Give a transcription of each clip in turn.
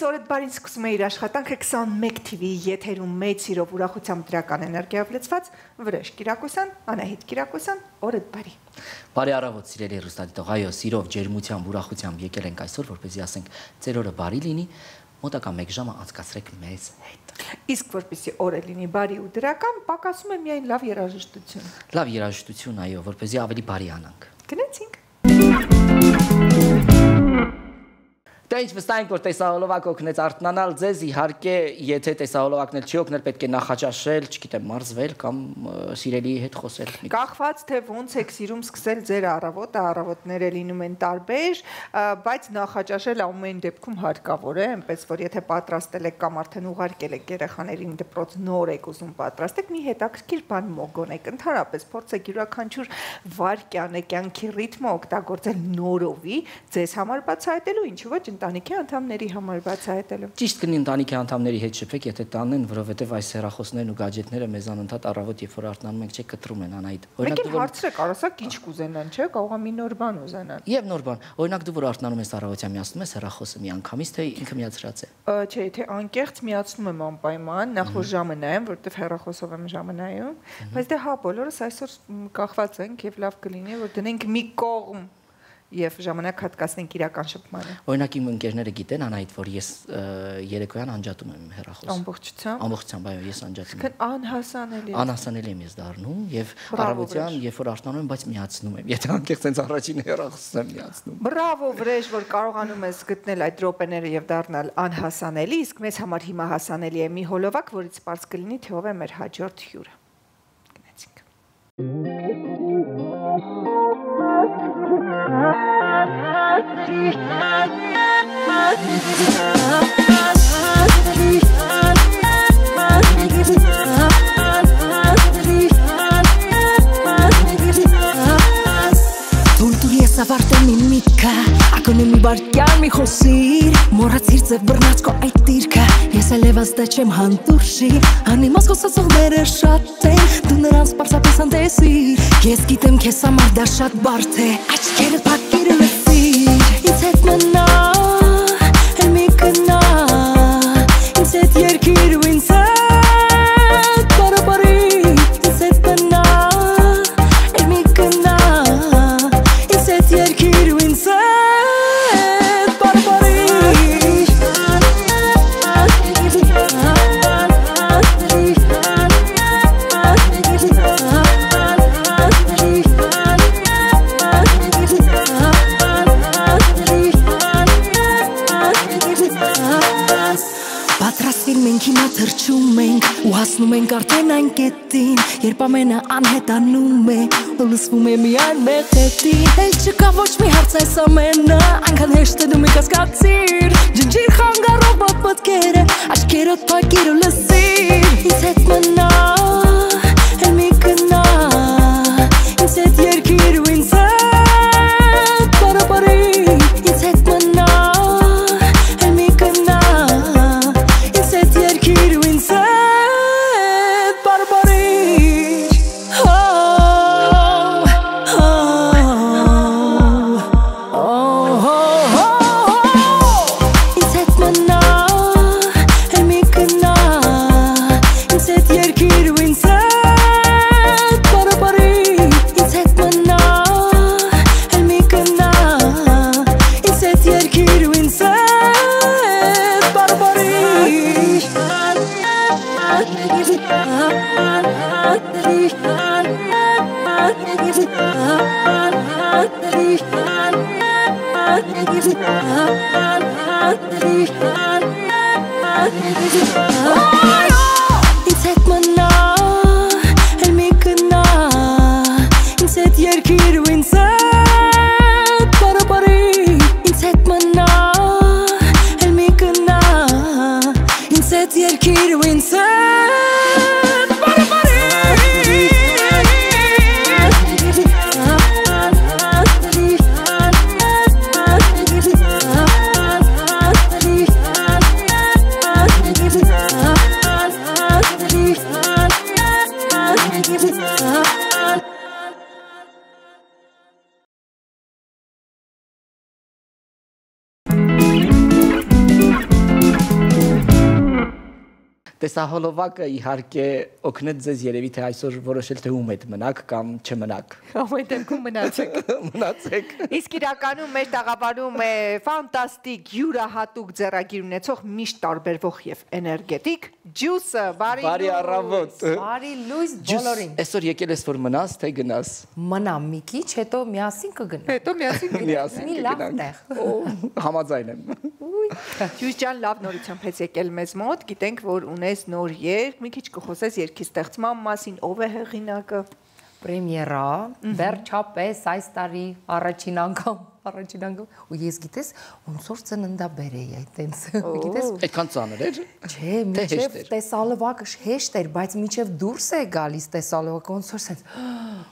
Օրդ բարին սկսում է իր աշխատանքը 21 TV եթերում մեծ սիրով ուրախությամբ դրական էներգիայով լցված Վրեժ Կիրակոսյան, Անահիտ Կիրակոսյան, օրդ բարի։ Բարի առավոտ սիրելի հեռուստադիտող, այո, սիրով, ջերմությամբ, ուրախությամբ եկել ենք այսօր, որպեսզի ասենք ձեր օրը բարի լինի, մոտակա 1 ժամ անցկացրեք մեզ հետ։ Իսկ որպեսզի օրը լինի բարի ու դրական, պակասում է միայն լավ երաժշտություն։ Լավ երաժշտություն, այո, որպեսզի ավելի բարի անանք։ Գնացինք։ Դե ինչ վստահ ենք, որ տեսահոլովակը օգնեց արթնանալ ձեզ, իհարկե, եթե տեսահոլովակն էլ չի օգնել, պետք է նախաճաշել, չգիտեմ, մարզվել կամ սիրելիի հետ խոսել։ Կախված թե ոնց եք սիրում սկսել ձեր առավոտը, առավոտները լինում են տարբեր, բայց նախաճաշել ամեն դեպքում հարկավոր է, այնպես որ եթե պատրաստել եք կամ արդեն ուղարկել եք երեխաներին դպրոց, նոր եք ուզում պատրաստեք, մի հետաքրքիր բան մոգոնեք, ընդհանրապես փորձեք յուրաքանչյուր վայրկյանը, կյանքի ռիթմը օգտագործել նորովի, ձեզ համար բացահայտելու, ինչու ոչ ընտանիքի անդամների համար բացահայտելու։ Ճիշտ կլինի ընտանիքի անդամների հետ շփեք, եթե տանեն, որովհետև այս հեռախոսներն ու գադջետները մեզ անընդհատ առավոտ երբ որ արթնանում ենք, չէ, կտրում են Անահիտ։ Մեկին հարցրեք, արասակ ինչ կուզենան, չէ, կարող է մի նոր բան ուզենան։ Եվ նոր բան։ Օրինակ դու որ արթնանում ես առավոտյան միացնում ես հեռախոսը միանգամից, թե ինքը միացրած է։ Չէ, եթե անկեղծ միացնում եմ անպայման, նախ որ ժամը նայեմ, որովհետև հեռախոսով եմ ժամը նայում, բայց դե հա, բոլորս այսօր կախված ենք եւ լավ կլինի, որ դնենք մի կողմ եւ ժամանակ հատկացնենք իրական շփմանը։ Օրինակ իմ ընկերները գիտեն Անահիտ, որ ես երեկոյան անջատում եմ հեռախոսը։ Ամբողջությամբ։ Այո, ես անջատում եմ։ Անհասանելի։ Անհասանելի եմ ես դառնում եւ առավոտյան, երբ որ արթնանում եմ, բայց միացնում եմ։ Եթե անկեղծ sense առաջին հեռախոսն եմ միացնում։ Բրավո Վրեժ, որ կարողանում ես գտնել այդ րոպեները եւ դառնալ անհասանելի, իսկ մեզ համար հիմա հասանելի է մի հոլովակ, որից սպառս կլինի թե ով է մեր հաջորդ հյուրը։ Ավարտել մի միտքը, ակոնե մի վարկյան մի խոսիր, մոռացիր ձև բռնած քո այդ դիրքը, ես էլ եւս դա չեմ հանդուրժի, անիմաց խոսածողները շատ են, դու նրանց պարզապես անտեսիր, ես գիտեմ քեզ համար դա շատ բարդ է, աչքերը փակիր ու լսիր, ինձ հետ մնա, էլ մի գնա, ինձ հետ երկիր ու ինձ հետ բարաբարի, ինձ հետ մնա, էլ մի գնա, երկիր ու ինձ հետ բարբարի Պատրաստվիր մենք հիմա թրջում ենք ու հասնում ենք արդեն այն կետին, երբ ամենը անհետանում է ու լսվում է միայն մեր հետին, էլ չկա ոչ մի հարց այս ամենը, այնքան հեշտ է դու մի կասկածիր, ջնջիր խանգարող մտքերը, աչքերդ փակիր ու լսիր, ինձ հետ մնա, էլ մի գնա, ինձ հետ երկիր ու ինձ հետ բարաբարի, ինձ հետ մնա, էլ մի գնա, ինձ հետ երկիր ու ինձ հետ բարաբարի Տեսահոլովակը իհարկե օգնեց ձեզ երևի թե այսօր որոշել թե ում հետ մնաք կամ չմնաք։ Ամեն դեպքում մնացեք։ Մնացեք։ Իսկ իրականում մեր տաղավարում է ֆանտաստիկ յուրահատուկ ձեռագիր ունեցող միշտ տարբերվող եւ էներգետիկ Ջուսը, Բարի առավոտ։ Բարի լույս բոլորին։ Այսօր եկել ես որ մնաս թե գնաս։ Մնամ մի քիչ, հետո միասին կգնամ։ Հետո միասին Մի լավ տեղ։ Համաձայն եմ։ Ջուս ջան, լավ նորությամբ ես եկել մեզ մոտ, գիտենք որ ունես նոր երգ, մի քիչ կխոսես երգի ստեղծման մասին, ով է հեղինակը։ Պրեմիերա, վերջապես այս տարի առաջին անգամ ու ես գիտես ոնց որ ծննդաբեր էի այտենց գիտես Այդքան ծանր էր։ Չէ, մինչև տեսալովակը հեշտ էր, բայց մինչև դուրս է գալիս տեսալովակը ոնց որ sense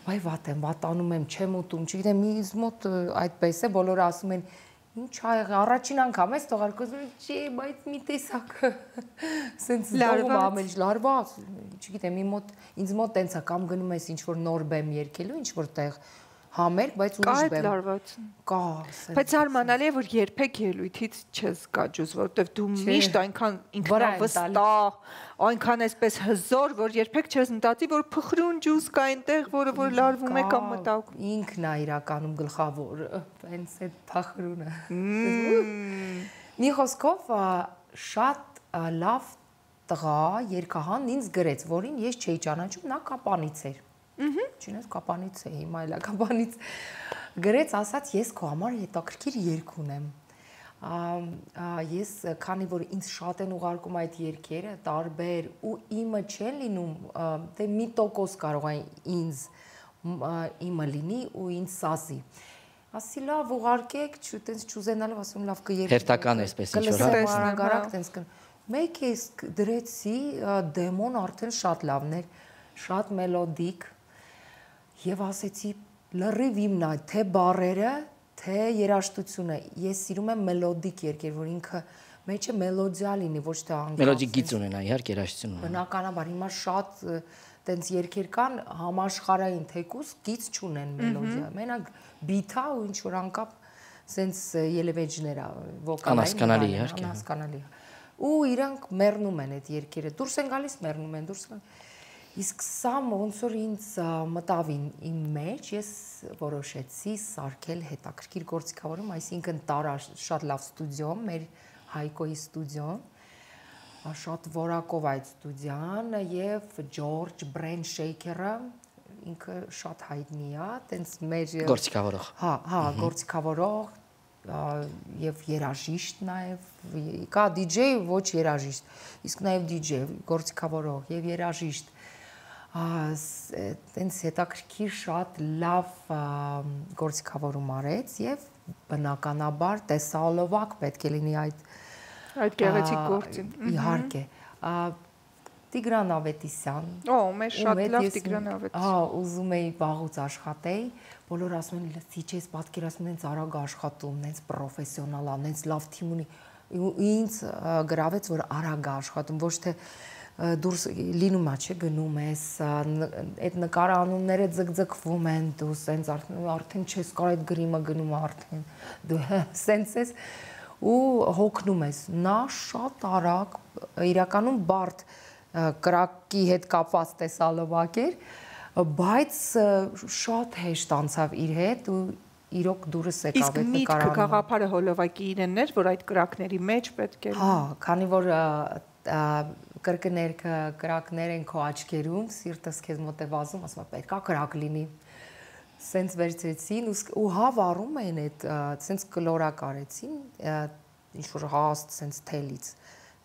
վայ վատ եմ, վատանում եմ, չեմ ուտում, չգիտեմ, ինձ մոտ այդպես է, բոլորը ասում են ինչ ա եղել, առաջին անգամ ես թողարկում, չի, բայց մի տեսակ sense լարվում ամեն ինչ լարված, չգիտեմ, ինձ մոտ տենց է կամ գնում ես ինչ որ նոր բեմ երգելու, ինչ որ տեղ համերգ, բայց ուրիշ բեմ։ Կա։ Բայց հարմանալի է, որ երբեք ելույթից չես գա ջուս, որովհետև դու միշտ այնքան ինքնավստահ, այնքան այսպես հզոր, որ երբեք չես մտածի, որ փխրուն ջուս կա այնտեղ, որը որ լարվում է կամ մտաղ։ Ինքն է իրականում գլխավոր, հենց այդ փխրունը։ Մի խոսքով շատ լավ տղա երգահան ինձ գրեց, որին ես չէի ճանաչում, նա Կապանից էր։ Չինես Կապանից է, հիմա էլ Կապանից գրեց, ասաց ես քո համար հետաքրքիր երգ ունեմ։ Ես քանի որ ինձ շատ են ուղարկում այդ երգերը, տարբեր ու իմը չեն լինում, դե 1% կարող է ինձ իմը լինի ու ինձ սազի։ Ասի լավ ուղարկեք, տենց չուզենալով ասում լավ կերգ։ Հերթական էսպես ինչ որ Մեկ ես դրեցի դեմոն արդեն շատ լավն էր, շատ մելոդիկ եւ ասեցի լրիվ իմն է թե բառերը, թե երաժշտությունը։ Ես սիրում եմ մելոդիկ երգեր, որ ինքը մեջը մելոդիա լինի, ոչ թե անկախ։ Մելոդիկ գիծ ունենա, իհարկե երաժշտություն։ Բնականաբար հիմա շատ տենց երգեր կան համաշխարհային թեկուս գիծ չունեն մելոդիա։ Մենակ բիթա ու ինչ որ անկապ սենց ելևեջներ վոկալային անհասկանալի իհարկե։ Անհասկանալի։ Ու իրանք մեռնում են այդ երգերը, դուրս են գալիս, մեռնում են, դուրս են։ Իսկ սա ոնց որ ինձ մտավ իմ մեջ, ես որոշեցի սարքել հետաքրքիր գործիքավորում, այսինքն տարա շատ լավ ստուդիոն, մեր Հայկոյի ստուդիոն, շատ որակով այդ ստուդիան եւ Ջորջ Բրեն Շեյքերը, ինքը շատ հայտնի է, տենց մեր գործիքավորող։ Հա, գործիքավորող եւ երաժիշտ նաեւ կա DJ ոչ երաժիշտ իսկ նաեւ DJ գործիքավորող եւ երաժիշտ տենց հետաքրքիր շատ լավ գործիքավորում արեց եւ բնականաբար տեսալովակ պետք է լինի այդ գեղեցիկ գործին իհարկե Տիգրան Ավետիսյան մեր շատ լավ Տիգրան Ավետիսյան հա ուզում էի վաղուց աշխատեի բոլորը ասում են լսի չես պատկերացնում նենց արագ աշխատում նենց պրոֆեսիոնալ է նենց լավ թիմ ունի ինձ գրավեց որ արագ աշխատում ոչ թե դուրս լինում է չէ գնում ես այդ նկարանունները ձգձգվում են դու սենց արդեն չես կարող այդ գրիմը գնում արդեն դու սենց ես ու հոգնում ես նա շատ արագ իրականում բարդ կրակի հետ կապված տեսալովակ էր, բայց շատ հեշտ անցավ իր հետ ու իրոք դուրս եկավ այդ նկարանը։ Իսկ միտքը գաղափարը հոլովակի իրենն էր, որ այդ կրակների մեջ պետք է։ Հա, քանի որ կրկներքը կրակներ են քո աչքերում, սիրտս քեզ մոտ է վազում, ասում է պետք է կրակ լինի։ Սենց վերցրեցին ու հավառում են այդ, սենց կլորակ արեցին, ինչ որ հաստ սենց թելից։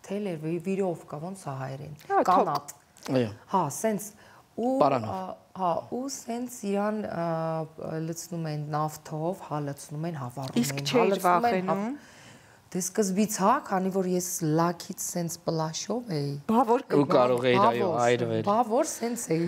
Թել էր վիրովկա, ոնց է հայերեն, կանատ, հա, սենց, հա, ու սենց իրան լծնում են նավթով, հա, լծնում են, հավառում են, իսկ չէր վախենում, դե սկզբից հա, քանի որ ես լաքից սենց պլաշով էի, ու կարող էիր այո այրվել, բավոր սենց էի,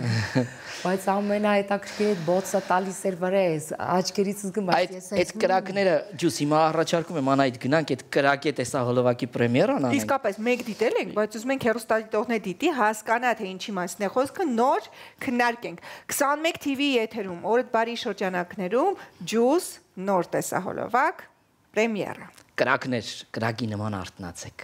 բայց ամենահետաքրքիրը այդ բոցը տալիս էր վրես, աչքերից զգում այդ կրակները ջուս հիմա առաջարկում եմ անայդ գնանք այդ կրակի տեսահոլովակի պրեմիերան անենք։ Իսկապես մեկ դիտել ենք, բայց ուզում ենք հեռուստադիտողներ դիտի, հասկանա թե ինչի մասին է խոսքը, նոր քննարկենք։ 21 TV-ի եթերում օրդ բարի շրջանակներում ջուս նոր տեսահոլովակ պրեմիերա։ Կրակներ, կրակի նման արթնացեք։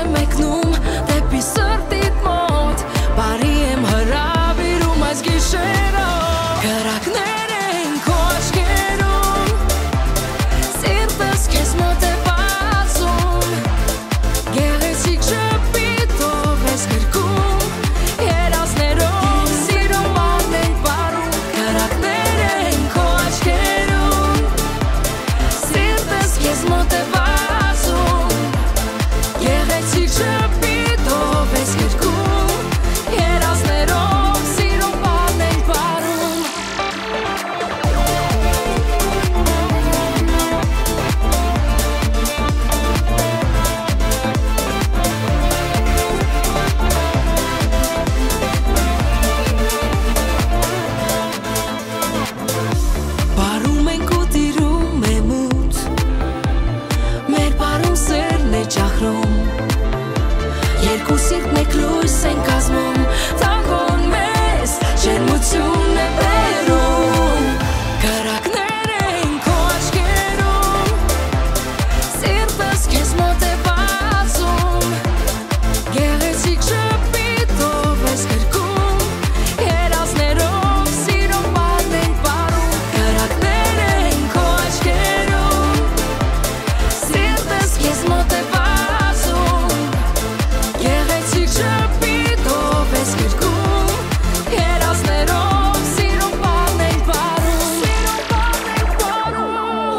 եմ մեկնում դեպի սրտիդ մոտ բարի եմ հրավիրում այս գիշերով Կրակներ են քո աչքերում Սիրտս քեզ մոտ է բացում Գեղեցիկ շփիտով ես գրկում Երազներով սիրո բան են պարում Կրակներ են քո աչքերում Սիրտս քեզ մոտ է բացում Գեղեցիկ շփիտով ես գրկում Երազներով սիրո բան են պարում Բարում ենք ու տիրում է մութ Մեր բարում սերն է ճախրում Երկու սիրտ մեկ լույս են կազմում Տանգոն մեզ ջերմություն է բերում Կրակներ են քո աչքերում Սիրտս քեզ մոտ է բացում Գեղեցիկ շփիտով ես գրկում Երազներով սիրո բան են պարում Կրակներ են քո աչքերում Սիրտս քեզ մոտ է բացում Գեղեցիկ շփիտով ես գրկում Երազներով սիրո բան են պարում Սիրո բան են պարում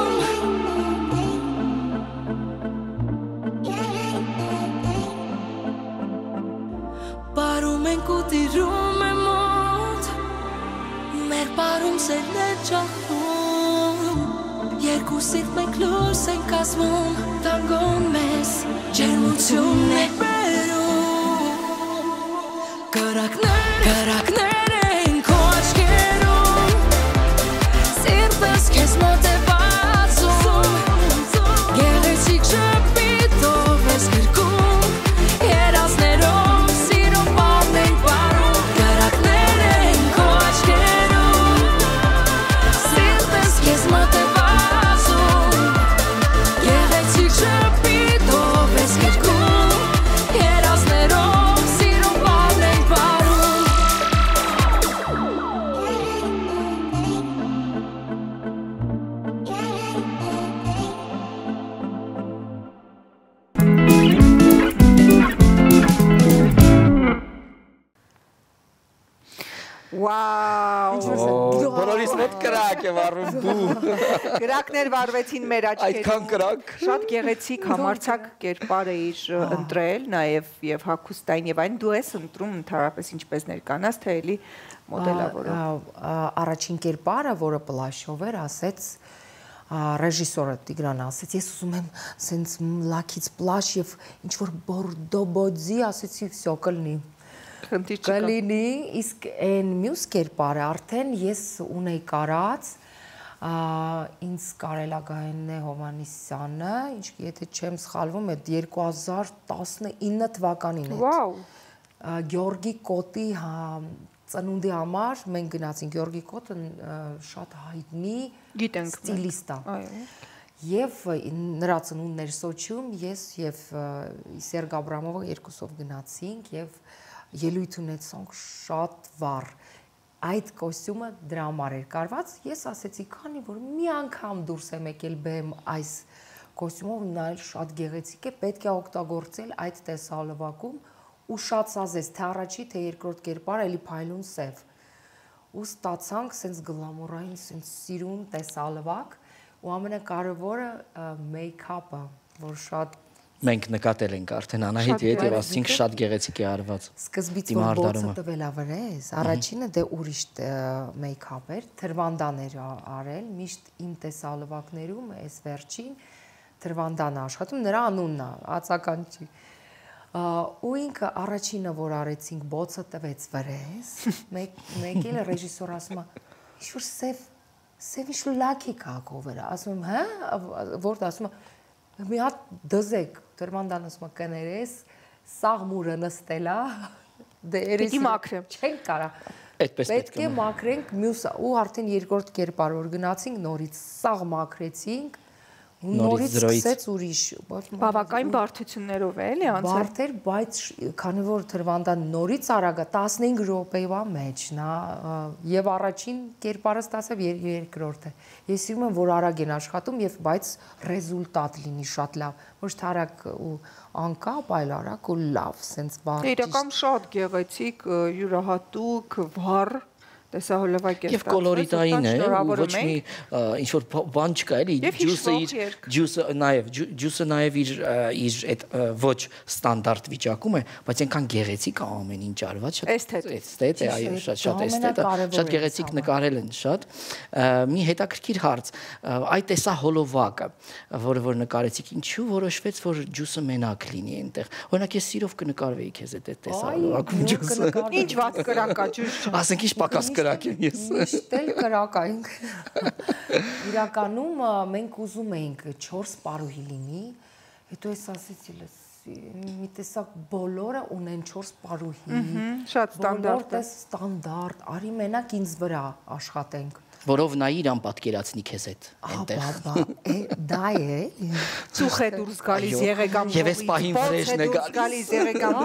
Բարում ենք ու տիրում է մոտ Մեր բարում սերն է ճախրում Երկու սիրտ մեկ լույս են կազմում Տանգոն մեզ ջերմություն է բերում Կրակներ են քո աչքերում Սիրտս քեզ մոտ է բացում Գեղեցիկ շփիտով ես գրկում Երազներով սիրո բան են պարում Կրակներ են քո աչքերում Սիրտս քեզ մոտ է բացում Գեղեցիկ շփիտով ես գրկում Երազներով սիրո բան են պարում Վաու Բոլորիս մոտ կրակ է վառում բու Գրակներ վարվեցին մեր Այդքան աչքերում կրակ Շատ գեղեցիկ համարձակ կերպար էիր ընտրել նաև եւ հագուստային եւ այն դու ես ընտրում ընդհանրապես ինչպես ներկանաս թե էլի մոդելավորով Առաջին կերպարը, որը պլաշով էր, ասեց ռեժիսորը Տիգրանը ասեց, ես ուզում եմ սենց լաքից պլաշ եւ ինչ որ բորդոբոձի, ասեցի, վсё կլինի։ Կլինի, իսկ այն մյուս կերպարը արդեն ես ունեի կարած ինձ Կարելագայինն Հովանեսյանը, եթե չեմ սխալվում, այդ 2019 թվականին է։ Վաու։ Գյորգի Կոտի ծնունդի համար մենք գնացինք Գյորգի Կոտը շատ հայտնի ստիլիստ է։ Եվ նրա ծնունդն էր Սոչիում, ես եւ Սերգ Աբրամովը երկուսով գնացինք եւ ելույթ ունեցանք շատ վառ։ Այդ կոստյումը դրա համար էր կարված, ես ասեցի, քանի որ մի անգամ դուրս եմ եկել բեմ այս կոստյումով, նա շատ գեղեցիկ է, պետք է օգտագործել այդ տեսահոլովակում ու շատ սազես, թե առաջի, թե երկրորդ կերպար, էլի փայլուն սև։ Ու ստացանք սենց գլամուրային, սենց սիրուն տեսահոլովակ ու ամենակարևորը մեյքափը, որ շատ Մենք նկատել ենք արդեն Անահիտի հետ եւ ասինք շատ գեղեցիկ է արված։ Սկզբից որ բոցը տվել ավրես, առաջինը դե ուրիշ մեյքափ էր, թրվանդան էր արել, միշտ իմ տեսահոլովակներում էս վերջին թրվանդան աշխատում, նրա անունն է, ածական չի։ Ու ինքը առաջինը որ արեցինք բոցը տվեց վրես, մեկ էլ ռեժիսոր ասում է, ինչ-որ սև ինչ լաքի կակով էր, ասում եմ, հա, որ ասում է մի հատ դզեք, թրվանդան ասում է կներես, սաղ մուրը նստելա, Պիտի մաքրեմ, չենք կարա, պետք է մաքրենք մյուս ու արդեն երկրորդ կերպար որ գնացինք նորից սաղ մաքրեցինք, Նորից սկսեց ուրիշ բավական բարդություններով է էլի անցել։ Բարդ էր, բայց քանի որ Թրվանդան նորից արագա 15 րոպեվա մեջ նա եւ առաջին կերպարը ստացավ երկրորդը։ Ես սիրում եմ որ արագ են աշխատում եւ բայց ռեզուլտատ լինի շատ լավ, ոչ թե արագ ու անկապ, այլ արագ ու լավ, սենց բարդ։ Իրական շատ գեղեցիկ, յուրահատուկ, վառ տեսահոլովակ է Եվ կոլորիտային է, ոչ մի ինչ որ բան չկա, էլի, ջուսը նաև իր այդ ոչ ստանդարտ վիճակում է, բայց այնքան գեղեցիկ է ամեն ինչ արված, շատ էսթետ է, այո, շատ էսթետ է, շատ գեղեցիկ նկարել են շատ։ Մի հետաքրքիր հարց, այդ տեսահոլովակը, որը նկարեցիք, ինչու որոշվեց, որ ջուսը մենակ լինի այնտեղ։ Օրինակ ես սիրով կնկարվեի քեզ այդ տեսահոլովակում ջուսը։ Ինչ վատ կրակա ջուս։ Ասենք ինչ պակաս կրակ եմ ես։ Միշտ էլ կրակայինք։ Իրականում մենք ուզում էինք 4 պարուհի լինի, հետո ես ասեցի լս մի տեսակ բոլորը ունեն 4 պարուհի։ Շատ ստանդարտ է։ Ստանդարտ, արի մենակ ինձ վրա աշխատենք։ Որով նա իրան պատկերացնի քեզ հետ այնտեղ։ Դա է։ Ծուխ է դուրս գալիս եղեգամ։ Եվ էս պահին վրեժն է գալիս եղեգամ։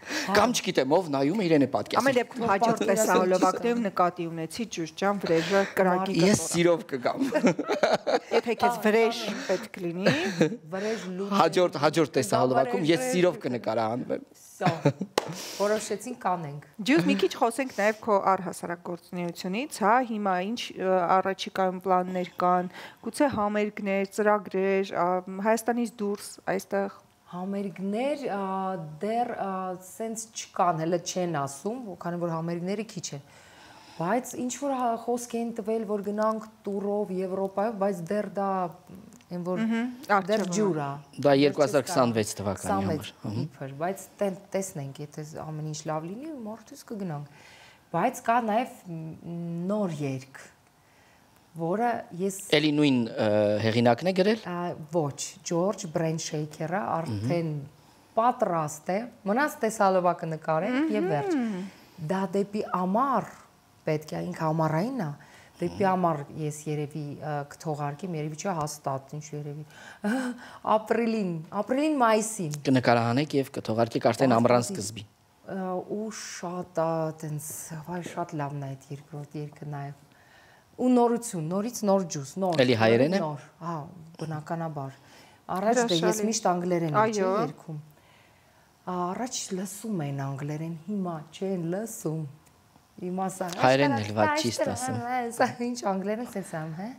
Կամ չգիտեմ ով նայում է իրեն է պատկերացնում։ Ամեն դեպքում հաջորդ տեսահոլովակներում նկատի ունեցի ջուր ջան վրեժը կրակի կտոր։ Ես սիրով կգամ։ Եթե քեզ վրեժ պետք լինի, վրեժ լուր։ Հաջորդ տեսահոլովակում ես սիրով կնկարահանվեմ։ Որոշեցինք կանենք։ Ջուր մի քիչ խոսենք նաև քո առհասարակ գործունեությունից, հա, հիմա ինչ առաջիկայում պլաններ կան, գուցե համերգներ, ծրագրեր, Հայաստանից դուրս այստեղ Համերգներ դեռ սենց չկան, հələ չեն ասում, քանի որ համերգները քիչ են։ Բայց ինչ որ խոսք են տվել, որ գնանք տուրով Եվրոպայով, բայց դեռ դա այն որ դեռ ջուր է։ Դա 2026 թվականի համար։ Բայց տեսնենք, եթե ամեն ինչ լավ լինի, մարդուց կգնանք։ Բայց կա նաև նոր երգ, որը ես Էլի նույն հեղինակն է գրել։ Ոչ, Ջորջ Բրենշեյքերը արդեն պատրաստ է, մնաց տեսահոլովակը նկարել եւ վերջ։ Դա դեպի ամառ պետք է ինքը ամառային է, դեպի ամառ ես երևի կթողարկեմ, երևի չէ հաստատ, ինչ երևի ապրիլին, մայիսին Կնկարահանեք եւ կթողարկեք արդեն ամռան սկզբին։ Ու շատ այտենց, վայ շատ լավն է այդ երկրորդ երգը նաեւ։ Ու նորություն, նորից նոր ջուս, նոր։ Էլի հայերեն է։ Հա, բնականաբար։ Առաջ դե ես միշտ անգլերեն եմ երգում։ Առաջ լսում են անգլերեն, հիմա չեն լսում։ Հիմա սա հայերենն էլ վատ ճիշտ ասում։ Ինչ անգլերեն սենց եմ, հա։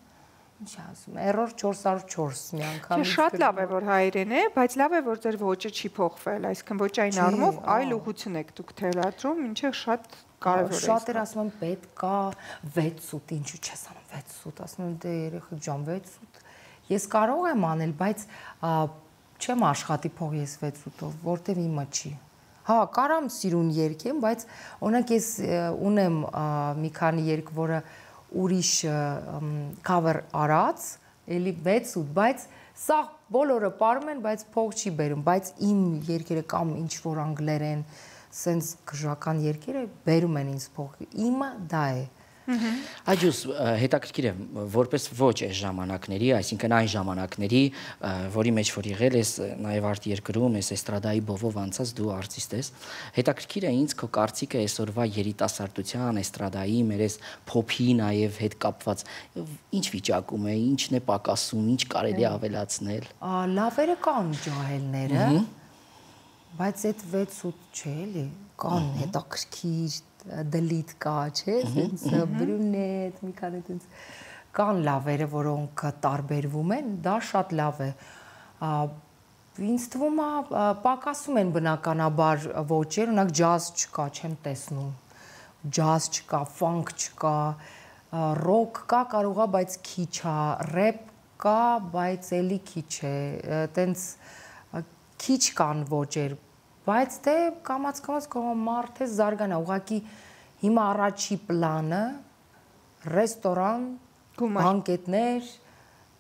Ինչ ասում, error 404 մի անգամ։ Շատ լավ է որ հայերեն է, բայց լավ է որ ձեր ոճը չի փոխվել, այսինքն ոճային առումով այլ ուղղություն եք դուք թելադրում, ինչը շատ կարևոր է։ Շատ էր ասում եմ պետք է 6 սուտ, ինչու չես անում 6 սուտ, ասում եմ դե երեխեք ջան 6 սուտ։ Ես կարող եմ անել, բայց չեմ աշխատի փող ես 6 սուտով, որտեվ իմը չի։ Հա, կարամ սիրուն երգեմ, բայց օրինակ ես ունեմ մի քանի երգ, որը ուրիշ cover արած, էլի 6 սուտ, բայց սա բոլորը պարում են, բայց փող չի բերում, բայց իմ երգերը կամ ինչ որ անգլերեն սենց գժական երկերը բերում են ինձ փող, իմը դա է։ Աջուս հետաքրքիր է որպես ոչ այս ժամանակների, այսինքն այն ժամանակների, որի մեջ որ եղել ես նաև արտերկրում, ես էստրադայի բովով անցած դու արտիստ ես, հետաքրքիր է ինձ քո կարծիքը այսօրվա երիտասարդության, էստրադայի, մեր այս փոփի նաև հետ կապված, ինչ վիճակում է, ինչն է պակասում, ինչ կարելի է ավելացնել։ Լավերը կան ջահելները, բայց այդ 6-8 չէ, էլի, կան հետաքրքիր դլիտ կա, չէ, սենց բրունետ, մի քանի տենց կան լավերը, որոնք տարբերվում են, դա շատ լավ է։ Ինձ թվում է պակասում են բնականաբար ոճեր, օրինակ ջազ չկա, չեմ տեսնում։ Ջազ չկա, ֆանք չկա, ռոք կա, կարող է, բայց քիչ է, ռեփ կա, բայց էլի քիչ է, տենց քիչ կան ոճեր, բայց դե կամաց մարդ է զարգանա, ուղղակի հիմա առաջի պլանը ռեստորան, բանկետներ,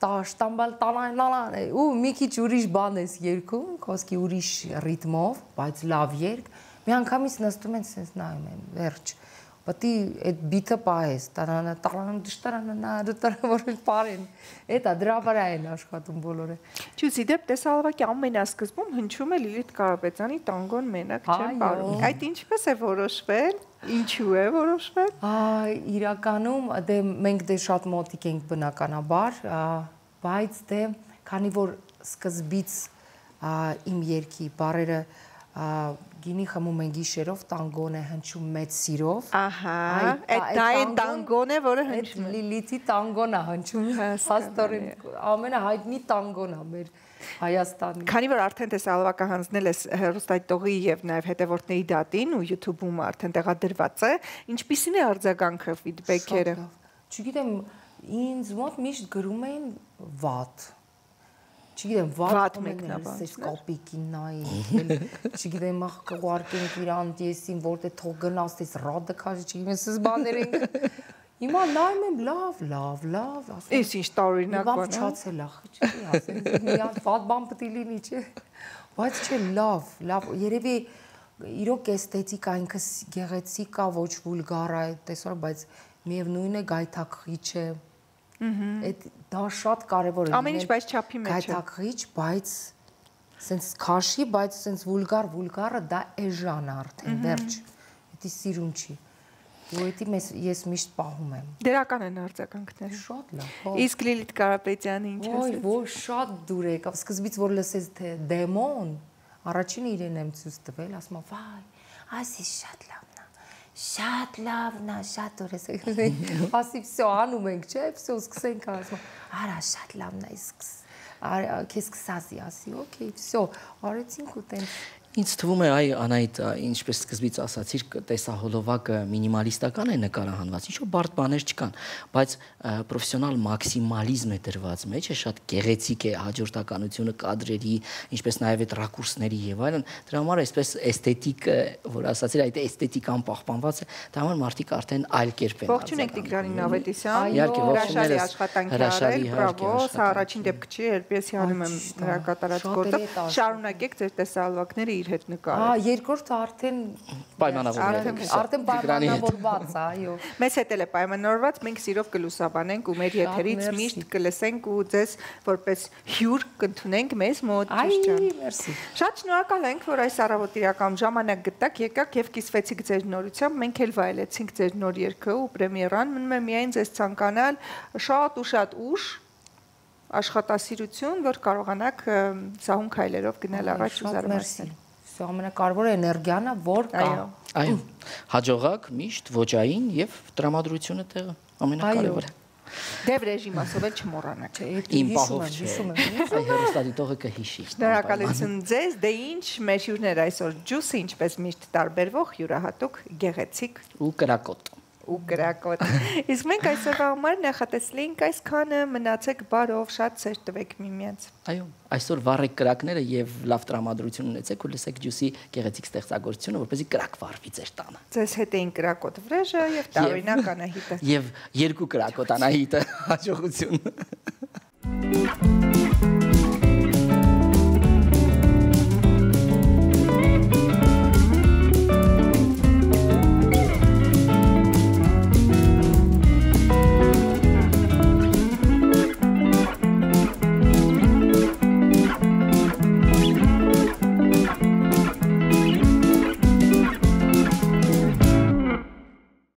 տաշտամբալ տանան ու մի քիչ ուրիշ բան ես երգում, խոսքի ուրիշ ռիթմով, բայց լավ երգ, մի անգամից նստում են սենց նայում են, վերջ, Պետք է այդ բիթը պահես, տարանա, որ պարեն։ Էդա դրա վրա են աշխատում բոլորը։ Ճուզի դեպ տեսալվակի ամենասկզբում հնչում է Լիլիթ Կարապետյանի տանգոն մենակ չեմ պարում։ Այդ ինչպես է որոշվել, ինչու է որոշվել։ Իրականում դե մենք դե շատ մոտիկ ենք բնականաբար, բայց դե քանի որ սկզբից իմ երգի բառերը գինի խմում են գիշերով, տանգոն է հնչում մեծ սիրով։ Ահա, դա է տանգոն է, որը հնչում է։ Լիլիթի տանգոն է հնչում, հաստորեն ամենահայտնի տանգոն է մեր Հայաստանի։ Քանի որ արդեն տեսալվակը հանձնել ես հեռուստատողի եւ նաեւ հետևորդների դատին ու YouTube-ում արդեն տեղադրված է, ինչպիսին է արձագանքը, ֆիդբեքերը։ Չգիտեմ, ինձ մոտ միշտ գրում էին վատ։ Չգիտեմ, վատ մեկնաբան, կապիկին նայի, չգիտեմ, ուղարկենք իրան դեսին, որտե թող գնաս, դես ռադը քաշի, չգիտեմ, սս բաներ ենք։ Հիմա նայում եմ լավ, Էս ինչ տարօրինակ բան է։ Լավ չացել է, չի ասեմ, մի հատ վատ բան պետք է լինի, չէ։ Բայց չէ, լավ, երևի իրոք էսթետիկ այնքան գեղեցիկ է, ոչ վուլգար է, տեսօր, բայց միևնույն է գայթակղիչ է։ Դա շատ կարևոր է։ Ամեն ինչ բայց չափի մեջ է։ Գայթակղիչ, բայց սենց քաշի, բայց սենց վուլգարը դա էժան արդեն, վերջ։ Դա սիրուն չի։ Ու դա ես միշտ պահում եմ։ Դերական են արձագանքները։ Շատ լավ։ Իսկ Լիլիթ Կարապետյանը ինչ ասեց։ Ոչ, շատ դուր եկավ։ Սկզբից որ լսեց թե դեմոն, առաջինը իրեն եմ ցույց տվել, ասում եմ, վայ, ասի շատ լավն է, շատ դուր ես։ Ասի, всё, անում ենք, չէ՞, всё, սկսենք, ասում, արա, շատ լավն է, քեզ սկսացի, ասի, օքեյ, всё, արեցինք ու տենց։ Ինձ թվում է, այ Անահիտ, ինչպես սկզբից ասացիր, տեսահոլովակը մինիմալիստական է նկարահանված, ինչ-որ բարդ բաներ չկան, բայց պրոֆեսիոնալ մաքսիմալիզմ է դրված մեջ, շատ գեղեցիկ է հաջորդականությունը կադրերի, ինչպես նաև այդ ռակուրսների եւ այլն, դրա համար այսպես էսթետիկ, որ ասացիր, այդ էսթետիկան պահպանված է, դա համար մարդիկ արդեն այլ կերպ են։ Ողջույն եք Տիգրանին Ավետիսյան, հրաշալի աշխատանք արել, բրավո, սա առաջին դեպք չի, երբեսի անում եմ նրա կատարած գործը, շարունակեք ձեր տեսահոլովակները իր հետ նկարել։ Երկրորդը արդեն պայմանավորված, այո։ Մեզ հետ էլ է պայմանավորված, մենք սիրով կլուսաբանենք ու մեր եթերից միշտ կլսենք ու ձեզ որպես հյուր կընդունենք մեզ մոտ, ճիշտ ջան։ Մերսի։ Շատ շնորհակալ ենք, որ այս առավոտ իրական ժամանակ գտաք, եկաք եւ կիսվեցիք ձեր նորությամբ, մենք էլ վայելեցինք ձեր նոր երգը ու պրեմիերան, մնում է միայն ձեզ ցանկանալ շատ ուշ աշխատասիրություն, որ կարողանաք սահուն քայլերով գնալ առաջ ու զարմանալ։ Ամենակարևորը էներգիան է, որ կա։ Այո, հաջողակ, միշտ ոճային եւ տրամադրությունը տեղը ամենակարևորը։ Դեվ ռեժիմասով էլ չմոռանաք։ Իմ պահով չէ։ Այ հեռուստադիտողը կհիշի։ Շնորհակալություն ձեզ, դե ինչ մեր հյուրներ այսօր ջուսը ինչպես միշտ տարբերվող յուրահատուկ գեղեցիկ ու կրակոտ։ Իսկ մենք այսօրվա համար նախատեսլինք այսքանը, մնացեք բարով, շատ սեր տվեք միմյանց։ Այո, այսօր վառեք կրակները եւ լավ տրամադրություն ունեցեք ու լսեք ջուսի գեղեցիկ ստեղծագործությունը, որպեսզի կրակ վառվի ձեր տանը։ Ձեզ հետ էին կրակոտ վրեժը եւ տարօրինակ Անահիտը։ Եվ երկու կրակոտ Անահիտը, հաջողություն։